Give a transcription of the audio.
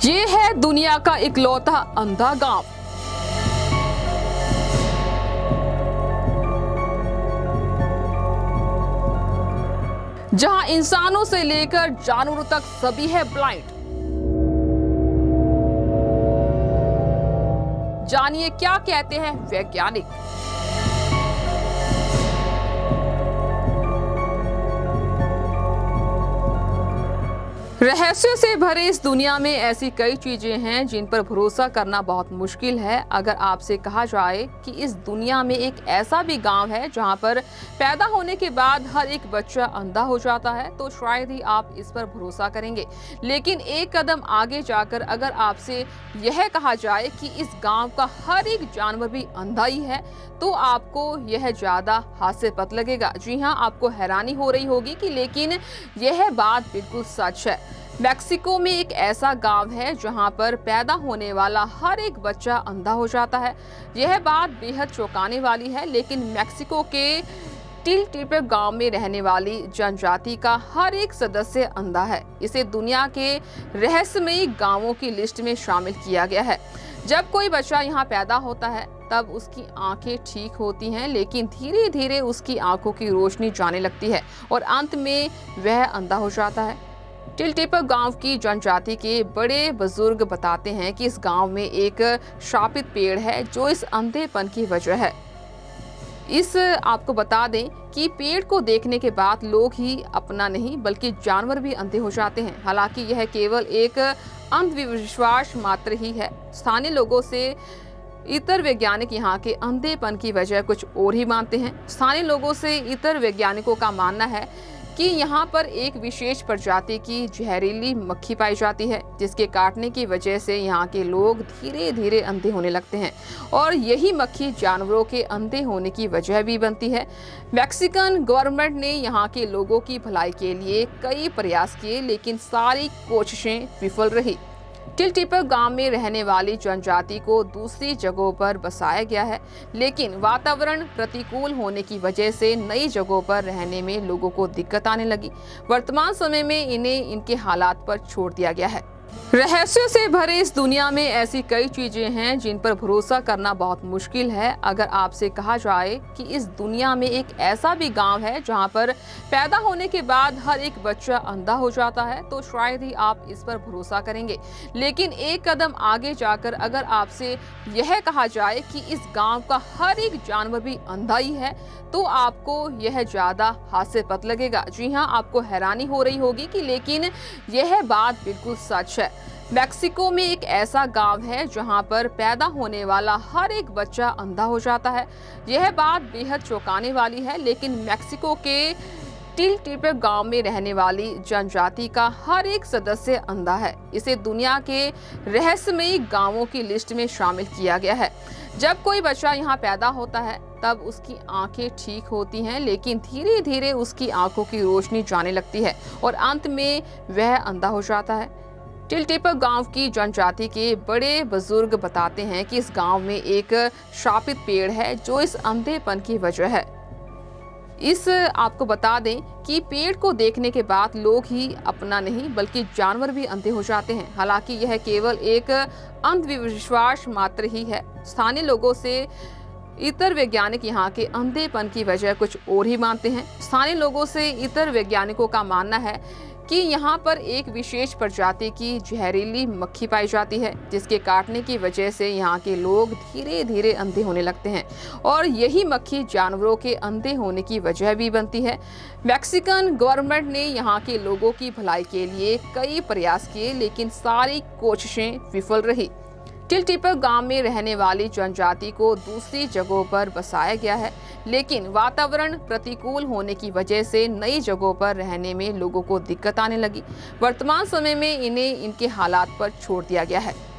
ये है दुनिया का इकलौता अंधा गांव। जहां इंसानों से लेकर जानवरों तक सभी है ब्लाइंड। जानिए क्या कहते हैं वैज्ञानिक। रहस्यों से भरे इस दुनिया में ऐसी कई चीजें हैं जिन पर भरोसा करना बहुत मुश्किल है। अगर आपसे कहा जाए कि इस दुनिया में एक ऐसा भी गांव है जहां पर पैदा होने के बाद हर एक बच्चा अंधा हो जाता है, तो शायद ही आप इस पर भरोसा करेंगे। लेकिन एक कदम आगे जाकर अगर आपसे यह कहा जाए कि इस गांव का हर एक जानवर भी अंधा ही है, तो आपको यह ज्यादा हास्यास्पद लगेगा। जी हाँ, आपको हैरानी हो रही होगी कि लेकिन यह बात बिल्कुल सच है। मैक्सिको में एक ऐसा गांव है जहां पर पैदा होने वाला हर एक बच्चा अंधा हो जाता है। यह बात बेहद चौंकाने वाली है, लेकिन मैक्सिको के टिलटिपे गांव में रहने वाली जनजाति का हर एक सदस्य अंधा है। इसे दुनिया के रहस्यमयी गांवों की लिस्ट में शामिल किया गया है। जब कोई बच्चा यहाँ पैदा होता है तब उसकी आंखें ठीक होती हैं, लेकिन धीरे धीरे उसकी आंखों की रोशनी जाने लगती है और अंत में वह अंधा हो जाता है। टिलटिपे गांव की जनजाति के बड़े बुजुर्ग बताते हैं कि इस गांव में एक शापित पेड़ है जो इस अंधेपन की वजह है। आपको बता दें कि पेड़ को देखने के बाद लोग ही अपना नहीं बल्कि जानवर भी अंधे हो जाते हैं। हालांकि यह केवल एक अंधविश्वास मात्र ही है। स्थानीय लोगों से इतर वैज्ञानिक यहाँ के अंधेपन की वजह कुछ और ही मानते हैं। स्थानीय लोगों से इतर वैज्ञानिकों का मानना है कि यहाँ पर एक विशेष प्रजाति की जहरीली मक्खी पाई जाती है, जिसके काटने की वजह से यहाँ के लोग धीरे धीरे अंधे होने लगते हैं और यही मक्खी जानवरों के अंधे होने की वजह भी बनती है। मैक्सिकन गवर्नमेंट ने यहाँ के लोगों की भलाई के लिए कई प्रयास किए, लेकिन सारी कोशिशें विफल रही। टिलटिपे गांव में रहने वाली जनजाति को दूसरी जगहों पर बसाया गया है, लेकिन वातावरण प्रतिकूल होने की वजह से नई जगहों पर रहने में लोगों को दिक्कत आने लगी। वर्तमान समय में इन्हें इनके हालात पर छोड़ दिया गया है। रहस्यों से भरे इस दुनिया में ऐसी कई चीजें हैं जिन पर भरोसा करना बहुत मुश्किल है। अगर आपसे कहा जाए कि इस दुनिया में एक ऐसा भी गांव है जहां पर पैदा होने के बाद हर एक बच्चा अंधा हो जाता है, तो शायद ही आप इस पर भरोसा करेंगे। लेकिन एक कदम आगे जाकर अगर आपसे यह कहा जाए कि इस गांव का हर एक जानवर भी अंधा ही है, तो आपको यह ज्यादा हास्यास्पद लगेगा। जी हाँ, आपको हैरानी हो रही होगी कि लेकिन यह बात बिल्कुल सच है। मैक्सिको में एक ऐसा गांव है जहां पर पैदा होने वाला हर एक बच्चा अंधा हो जाता है। यह बात बेहद चौंकाने वाली है, लेकिन मैक्सिको के टिलटिपे गांव में रहने वाली जनजाति का हर एक सदस्य अंधा है। इसे दुनिया के रहस्यमयी गांवों की लिस्ट में शामिल किया गया है। जब कोई बच्चा यहाँ पैदा होता है तब उसकी आंखें ठीक होती हैं, लेकिन धीरे धीरे उसकी आंखों की रोशनी जाने लगती है और अंत में वह अंधा हो जाता है। टिलटिपे गांव की जनजाति के बड़े बुजुर्ग बताते हैं कि इस गांव में एक शापित पेड़ है जो इस अंधेपन की वजह है। आपको बता दें कि पेड़ को देखने के बाद लोग ही अपना नहीं बल्कि जानवर भी अंधे हो जाते हैं। हालांकि यह केवल एक अंधविश्वास मात्र ही है। स्थानीय लोगों से इतर वैज्ञानिक यहाँ के अंधेपन की वजह कुछ और ही मानते हैं। स्थानीय लोगों से इतर वैज्ञानिकों का मानना है कि यहाँ पर एक विशेष प्रजाति की जहरीली मक्खी पाई जाती है, जिसके काटने की वजह से यहाँ के लोग धीरे धीरे अंधे होने लगते हैं और यही मक्खी जानवरों के अंधे होने की वजह भी बनती है। मैक्सिकन गवर्नमेंट ने यहाँ के लोगों की भलाई के लिए कई प्रयास किए, लेकिन सारी कोशिशें विफल रही। टिलटिपे गांव में रहने वाली जनजाति को दूसरी जगहों पर बसाया गया है, लेकिन वातावरण प्रतिकूल होने की वजह से नई जगहों पर रहने में लोगों को दिक्कत आने लगी। वर्तमान समय में इन्हें इनके हालात पर छोड़ दिया गया है।